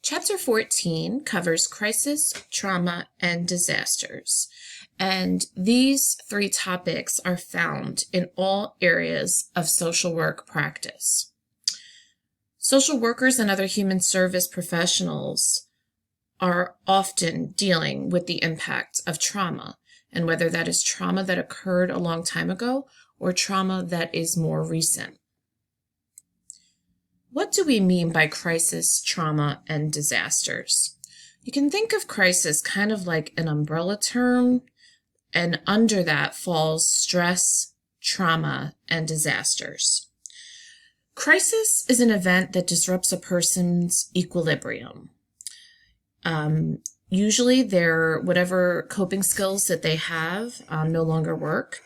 Chapter 14 covers crisis, trauma, and disasters. And these three topics are found in all areas of social work practice. Social workers and other human service professionals are often dealing with the impact of trauma, and whether that is trauma that occurred a long time ago or trauma that is more recent. What do we mean by crisis, trauma, and disasters? You can think of crisis kind of like an umbrella term, and under that falls stress, trauma, and disasters. Crisis is an event that disrupts a person's equilibrium. Usually whatever coping skills that they have no longer work.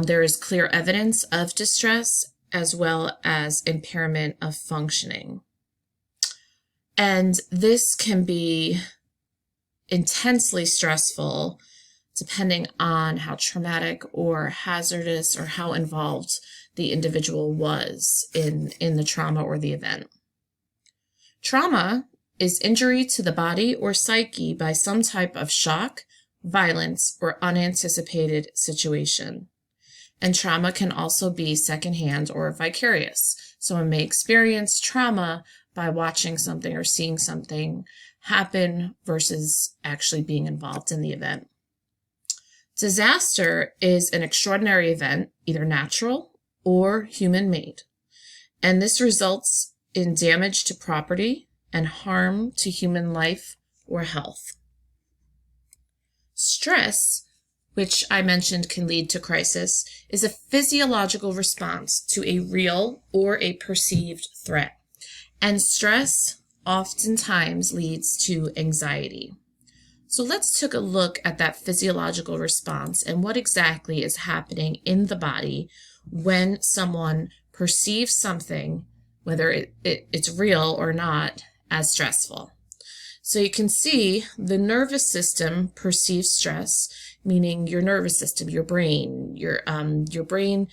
There is clear evidence of distress as well as impairment of functioning. And this can be intensely stressful depending on how traumatic or hazardous or how involved the individual was in the trauma or the event. Trauma is injury to the body or psyche by some type of shock, violence, or unanticipated situation. And trauma can also be secondhand or vicarious. Someone may experience trauma by watching something or seeing something happen versus actually being involved in the event. Disaster is an extraordinary event, either natural or human-made. And this results in damage to property and harm to human life or health. Stress, which I mentioned can lead to crisis, is a physiological response to a real or a perceived threat. And stress oftentimes leads to anxiety. So let's take a look at that physiological response and what exactly is happening in the body when someone perceives something, whether it's real or not, as stressful. So you can see the nervous system perceives stress, meaning your nervous system, your brain. Your brain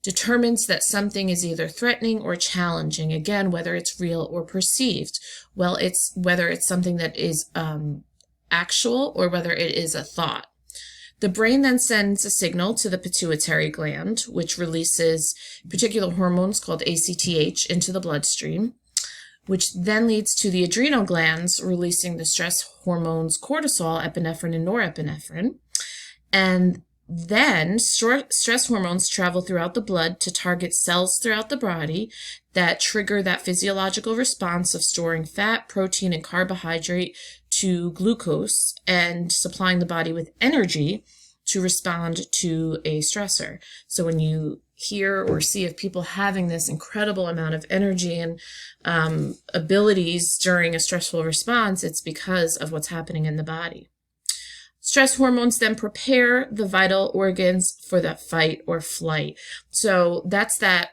determines that something is either threatening or challenging, again, whether it's real or perceived. Well, it's whether it's something that is actual or whether it is a thought. The brain then sends a signal to the pituitary gland, which releases particular hormones called ACTH into the bloodstream, which then leads to the adrenal glands releasing the stress hormones cortisol, epinephrine, and norepinephrine. And then stress hormones travel throughout the blood to target cells throughout the body that trigger that physiological response of storing fat, protein, and carbohydrate to glucose and supplying the body with energy to respond to a stressor. So when you hear or see of people having this incredible amount of energy and abilities during a stressful response, it's because of what's happening in the body. Stress hormones then prepare the vital organs for that fight or flight. So that's that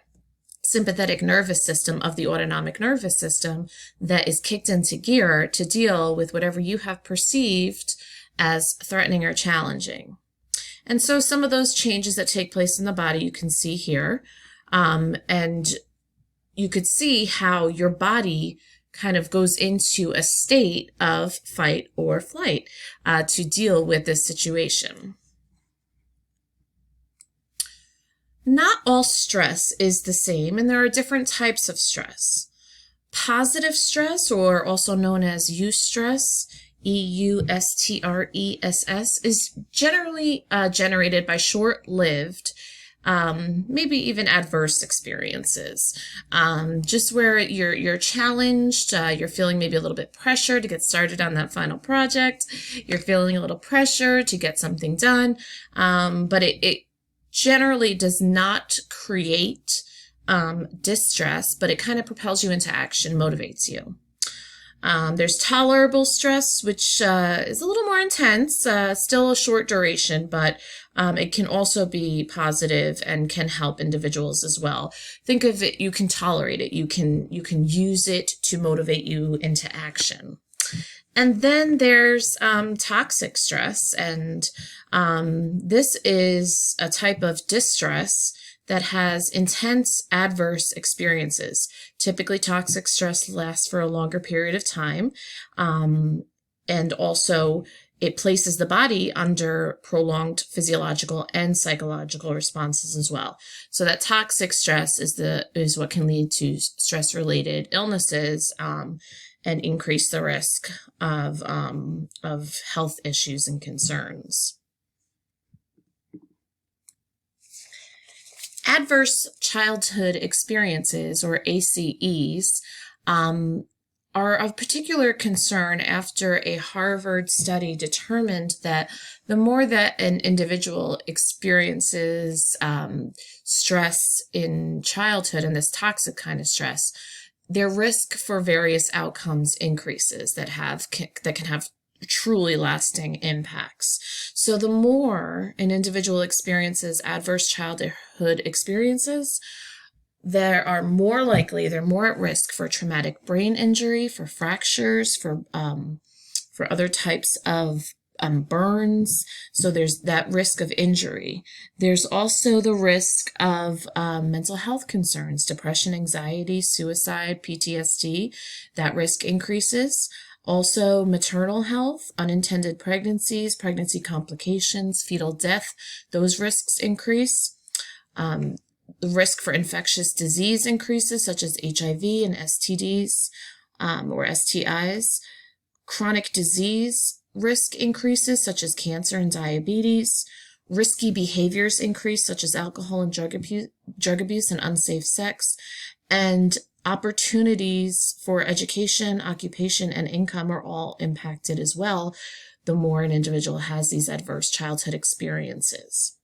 sympathetic nervous system of the autonomic nervous system that is kicked into gear to deal with whatever you have perceived as threatening or challenging. And so some of those changes that take place in the body you can see here, and you could see how your body kind of goes into a state of fight or flight to deal with this situation. Not all stress is the same, and there are different types of stress. Positive stress, or also known as eustress, EUSTRESS, is generally generated by short-lived, maybe even adverse experiences. Just where you're challenged, you're feeling maybe a little bit pressure to get started on that final project, you're feeling a little pressure to get something done, but it generally does not create distress, but it kind of propels you into action, motivates you. There's tolerable stress, which is a little more intense, still a short duration, but it can also be positive and can help individuals as well. Think of it, you can tolerate it, you can use it to motivate you into action. And then there's toxic stress, and this is a type of distress that has intense adverse experiences. Typically, toxic stress lasts for a longer period of time, and also it places the body under prolonged physiological and psychological responses as well. So that toxic stress is what can lead to stress-related illnesses, and increase the risk of health issues and concerns. Adverse childhood experiences, or ACEs, are of particular concern after a Harvard study determined that the more that an individual experiences stress in childhood, and this toxic kind of stress, their risk for various outcomes increases that can have truly lasting impacts. So the more an individual experiences adverse childhood experiences, they're more at risk for traumatic brain injury, for fractures, for other types of burns. So there's that risk of injury. There's also the risk of mental health concerns, depression, anxiety, suicide, PTSD. That risk increases. Also, maternal health, unintended pregnancies, pregnancy complications, fetal death, those risks increase. The risk for infectious disease increases, such as HIV and STDs or STIs. Chronic disease risk increases, such as cancer and diabetes. Risky behaviors increase, such as alcohol and drug abuse and unsafe sex. And opportunities for education, occupation, and income are all impacted as well, the more an individual has these adverse childhood experiences.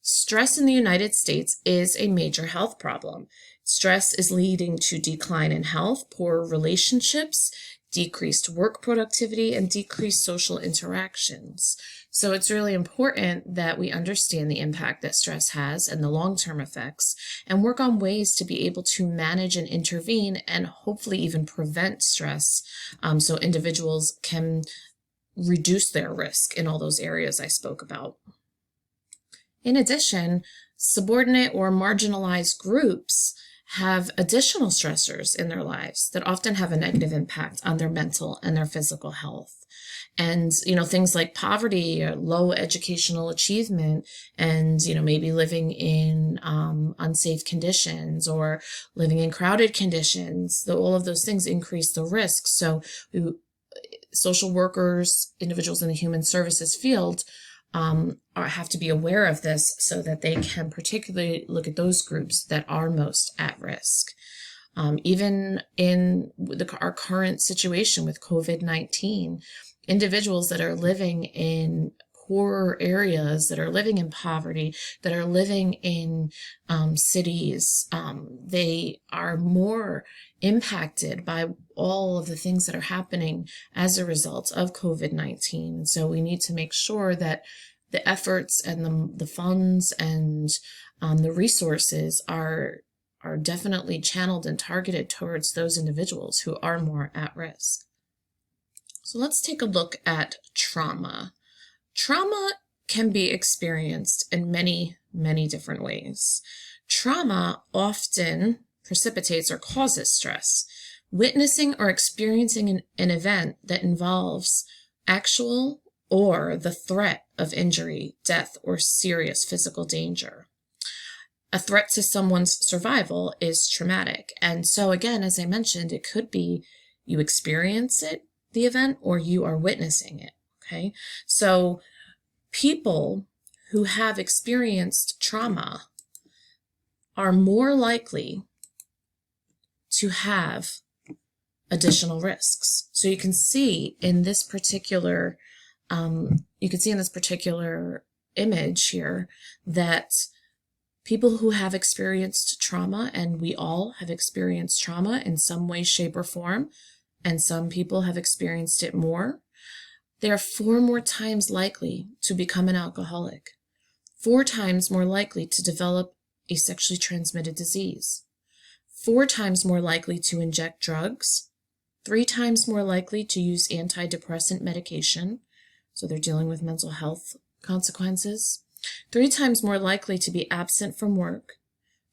Stress in the United States is a major health problem. Stress is leading to decline in health, poor relationships, decreased work productivity, and decreased social interactions. So it's really important that we understand the impact that stress has and the long-term effects, and work on ways to be able to manage and intervene and hopefully even prevent stress, so individuals can reduce their risk in all those areas I spoke about. In addition, subordinate or marginalized groups have additional stressors in their lives that often have a negative impact on their mental and their physical health. And, things like poverty or low educational achievement and, maybe living in unsafe conditions or living in crowded conditions, all of those things increase the risk. So social workers, individuals in the human services field, have to be aware of this so that they can particularly look at those groups that are most at risk. Even in our current situation with COVID-19, individuals that are living in poorer areas, that are living in poverty, that are living in cities, they are more impacted by all of the things that are happening as a result of COVID-19. So we need to make sure that the efforts and the funds and the resources are definitely channeled and targeted towards those individuals who are more at risk. So let's take a look at trauma. Trauma can be experienced in many, many different ways. Trauma often precipitates or causes stress. Witnessing or experiencing an event that involves actual or the threat of injury, death, or serious physical danger. A threat to someone's survival is traumatic. And so again, as I mentioned, it could be you experience it, the event, or you are witnessing it. Okay. So people who have experienced trauma are more likely to have additional risks. So you can see in this particular image here that people who have experienced trauma, and we all have experienced trauma in some way, shape, or form, and some people have experienced it more, they are 4 more times likely to become an alcoholic, 4 times more likely to develop a sexually transmitted disease, 4 times more likely to inject drugs, 3 times more likely to use antidepressant medication, so they're dealing with mental health consequences, 3 times more likely to be absent from work,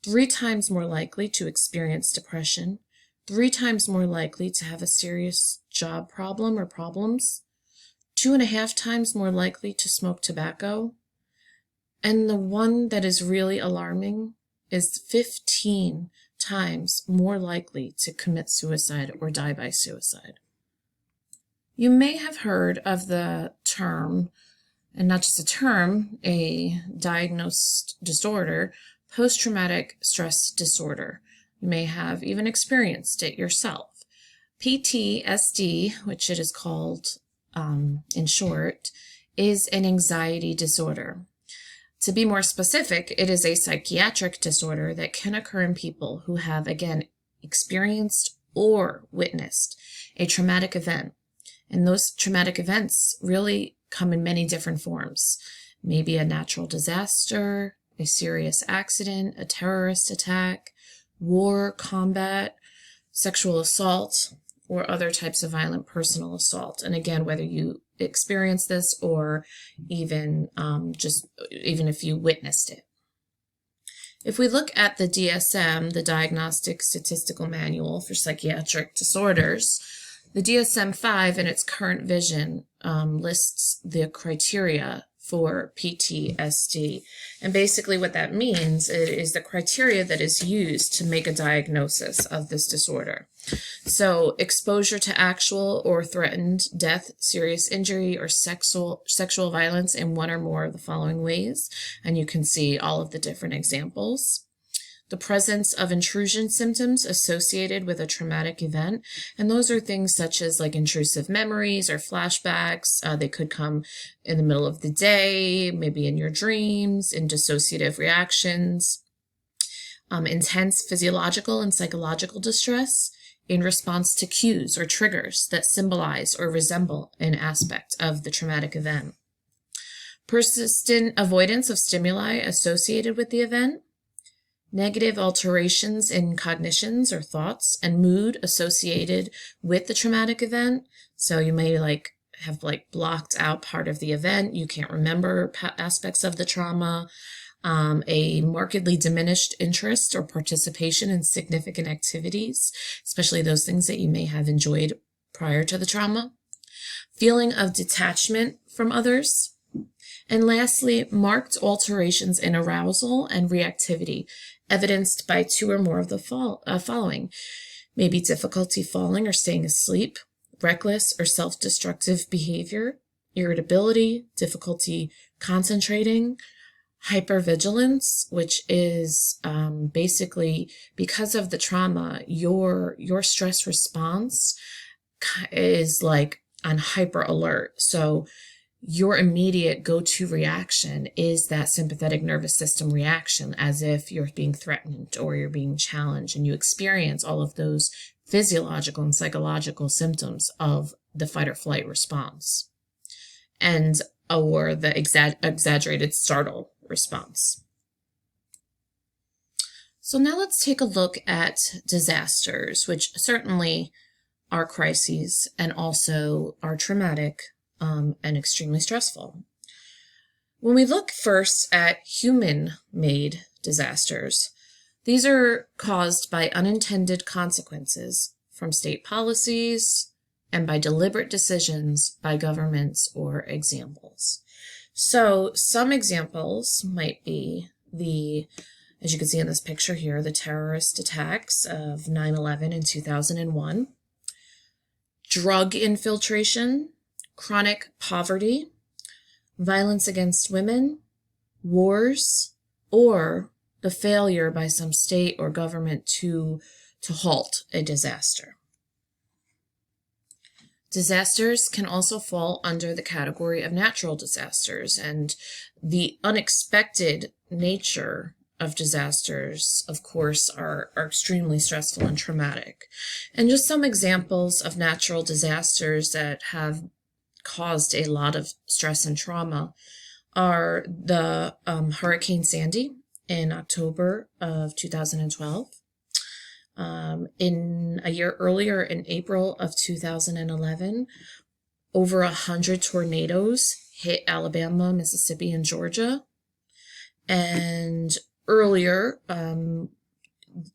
3 times more likely to experience depression, 3 times more likely to have a serious job problem or problems, 2.5 times more likely to smoke tobacco, and the one that is really alarming is 15 times more likely to commit suicide or die by suicide. You may have heard of the term, and not just a term, a diagnosed disorder, post-traumatic stress disorder. You may have even experienced it yourself. PTSD, which it is called in short, is an anxiety disorder. To be more specific, it is a psychiatric disorder that can occur in people who have, again, experienced or witnessed a traumatic event. And those traumatic events really come in many different forms. Maybe a natural disaster, a serious accident, a terrorist attack, war, combat, sexual assault, or other types of violent personal assault. And again, whether you experience this or even if you witnessed it. If we look at the DSM, the Diagnostic Statistical Manual for Psychiatric Disorders, the DSM-5 in its current vision lists the criteria for PTSD. And basically what that means is the criteria that is used to make a diagnosis of this disorder. So exposure to actual or threatened death, serious injury, or sexual violence in one or more of the following ways. And you can see all of the different examples. The presence of intrusion symptoms associated with a traumatic event. And those are things such as like intrusive memories or flashbacks. They could come in the middle of the day, maybe in your dreams, in dissociative reactions. Intense physiological and psychological distress in response to cues or triggers that symbolize or resemble an aspect of the traumatic event. Persistent avoidance of stimuli associated with the event. Negative alterations in cognitions or thoughts and mood associated with the traumatic event. So you may have blocked out part of the event. You can't remember aspects of the trauma. A markedly diminished interest or participation in significant activities, especially those things that you may have enjoyed prior to the trauma. Feeling of detachment from others. And lastly, marked alterations in arousal and reactivity, evidenced by 2 or more of the following. Maybe difficulty falling or staying asleep, reckless or self-destructive behavior, irritability, difficulty concentrating, hypervigilance, which is basically because of the trauma, your stress response is like on hyper alert. So your immediate go-to reaction is that sympathetic nervous system reaction, as if you're being threatened or you're being challenged, and you experience all of those physiological and psychological symptoms of the fight or flight response, or the exaggerated startle response. So now let's take a look at disasters, which certainly are crises and also are traumatic and extremely stressful. When we look first at human-made disasters, these are caused by unintended consequences from state policies and by deliberate decisions by governments or examples. So some examples might be as you can see in this picture here, the terrorist attacks of 9/11 in 2001, drug infiltration, chronic poverty, violence against women, wars, or the failure by some state or government to halt a disaster. Disasters can also fall under the category of natural disasters, and the unexpected nature of disasters, of course, are extremely stressful and traumatic. And just some examples of natural disasters that have caused a lot of stress and trauma are the Hurricane Sandy in October of 2012. In a year earlier, in April of 2011, over 100 tornadoes hit Alabama, Mississippi, and Georgia. And earlier,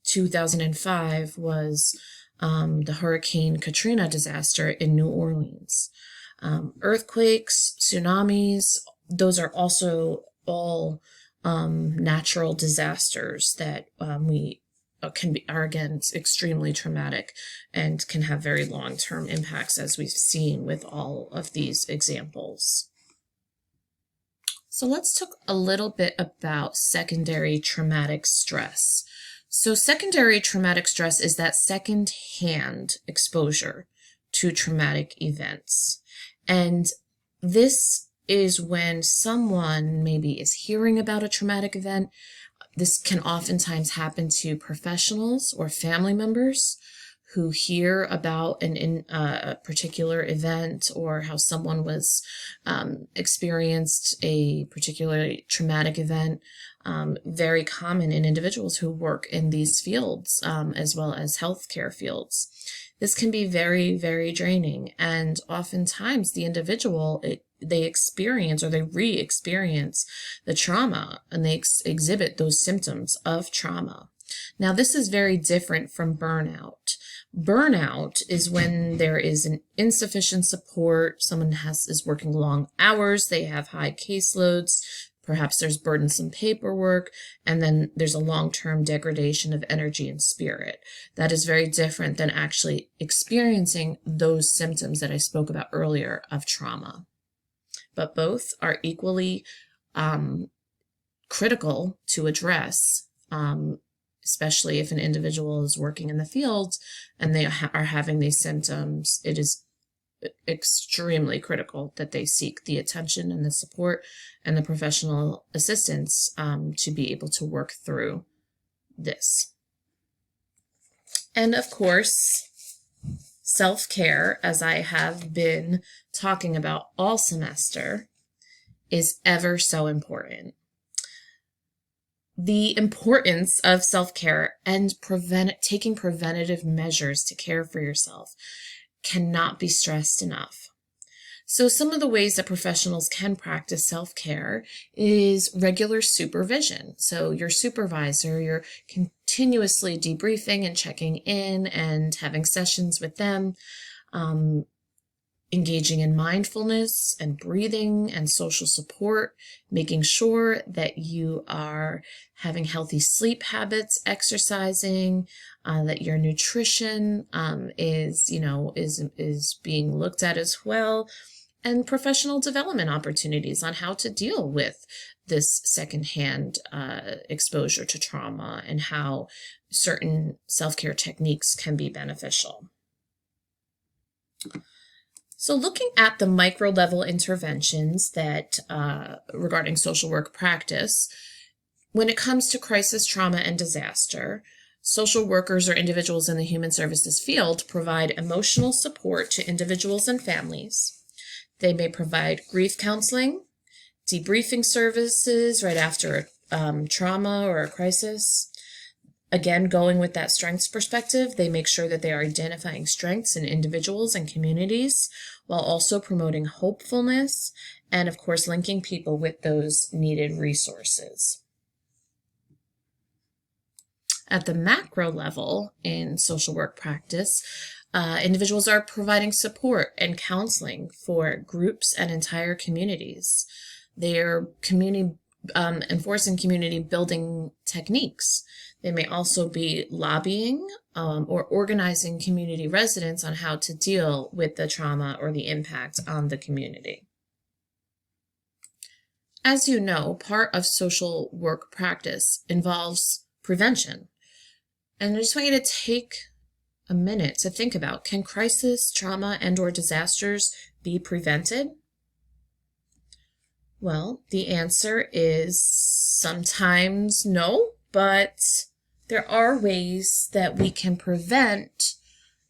2005 was the Hurricane Katrina disaster in New Orleans. Earthquakes, tsunamis, those are also all natural disasters that are again extremely traumatic and can have very long-term impacts, as we've seen with all of these examples. So let's talk a little bit about secondary traumatic stress. So secondary traumatic stress is that second-hand exposure to traumatic events. And this is when someone maybe is hearing about a traumatic event. This can oftentimes happen to professionals or family members who hear about a particular event, or how someone was experienced a particularly traumatic event. Very common in individuals who work in these fields, as well as healthcare fields. This can be very, very draining, and oftentimes the individual, they experience or they re-experience the trauma, and they exhibit those symptoms of trauma. Now, this is very different from burnout. Burnout is when there is an insufficient support, someone is working long hours, they have high caseloads, perhaps there's burdensome paperwork, and then there's a long-term degradation of energy and spirit. That is very different than actually experiencing those symptoms that I spoke about earlier of trauma. But both are equally critical to address, especially if an individual is working in the field and they are having these symptoms. It is extremely critical that they seek the attention and the support and the professional assistance to be able to work through this. And of course, self-care, as I have been talking about all semester, is ever so important. The importance of self-care and taking preventative measures to care for yourself cannot be stressed enough. So some of the ways that professionals can practice self-care is regular supervision. So your supervisor, you're continuously debriefing and checking in and having sessions with them, engaging in mindfulness and breathing and social support, making sure that you are having healthy sleep habits, exercising, that your nutrition is being looked at as well, and professional development opportunities on how to deal with this secondhand exposure to trauma and how certain self-care techniques can be beneficial. So looking at the micro-level interventions that regarding social work practice, when it comes to crisis, trauma, and disaster, social workers or individuals in the human services field provide emotional support to individuals and families. They may provide grief counseling, debriefing services right after trauma or a crisis. Again, going with that strengths perspective, they make sure that they are identifying strengths in individuals and communities while also promoting hopefulness and, of course, linking people with those needed resources. At the macro level in social work practice, individuals are providing support and counseling for groups and entire communities. They are enforcing community building techniques. They may also be lobbying or organizing community residents on how to deal with the trauma or the impact on the community. As you know, part of social work practice involves prevention. And I just want you to take a minute to think about, can crisis, trauma, and/or disasters be prevented? Well, the answer is sometimes no, but there are ways that we can prevent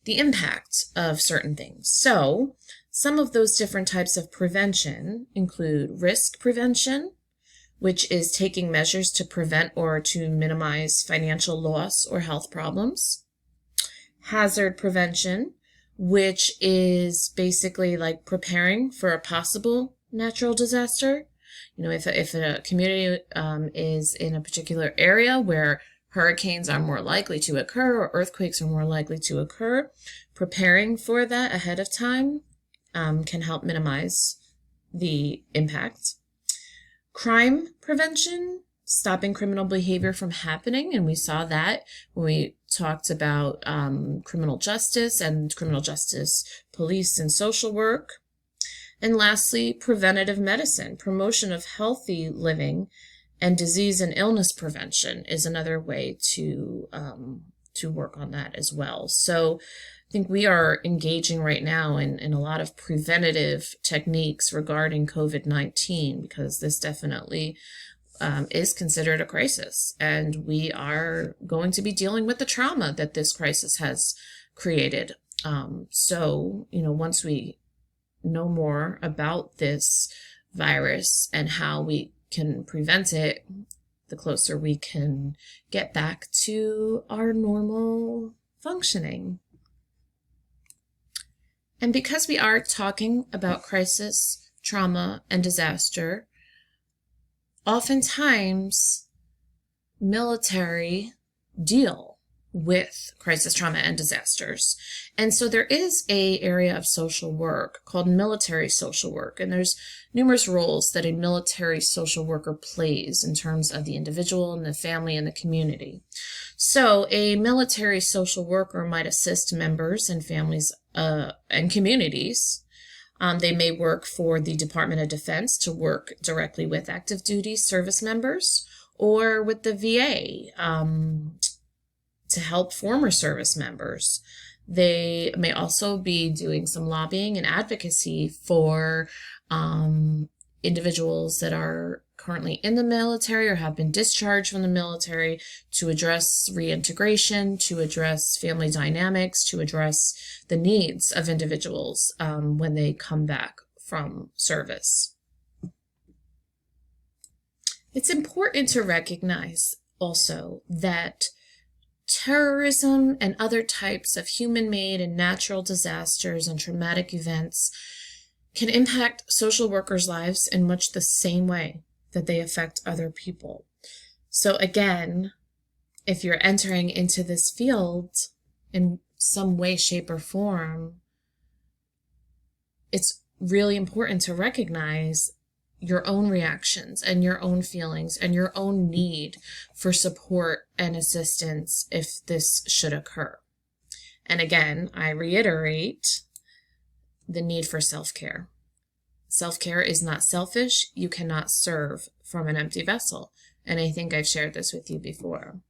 the impact of certain things. So some of those different types of prevention include risk prevention, which is taking measures to prevent or to minimize financial loss or health problems. Hazard prevention, which is basically like preparing for a possible natural disaster. if a community is in a particular area where hurricanes are more likely to occur or earthquakes are more likely to occur, preparing for that ahead of time can help minimize the impact. Crime prevention, stopping criminal behavior from happening, and we saw that when we talked about criminal justice and criminal justice police and social work. And lastly, preventative medicine, promotion of healthy living and disease and illness prevention is another way to work on that as well. So I think we are engaging right now in a lot of preventative techniques regarding COVID-19, because this definitely is considered a crisis, and we are going to be dealing with the trauma that this crisis has created. So, once we know more about this virus and how we can prevent it, the closer we can get back to our normal functioning. And because we are talking about crisis, trauma, and disaster, oftentimes military deal with crisis, trauma, and disasters. And so there is an area of social work called military social work, and there's numerous roles that a military social worker plays in terms of the individual and the family and the community. So a military social worker might assist members and families and communities. They may work for the Department of Defense to work directly with active duty service members, or with the VA to help former service members. They may also be doing some lobbying and advocacy for individuals that are currently in the military or have been discharged from the military, to address reintegration, to address family dynamics, to address the needs of individuals when they come back from service. It's important to recognize also that terrorism and other types of human-made and natural disasters and traumatic events can impact social workers' lives in much the same way that they affect other people. So again, if you're entering into this field in some way, shape, or form, it's really important to recognize your own reactions and your own feelings and your own need for support and assistance if this should occur. And again, I reiterate the need for self-care. Self-care is not selfish. You cannot serve from an empty vessel. And I think I've shared this with you before.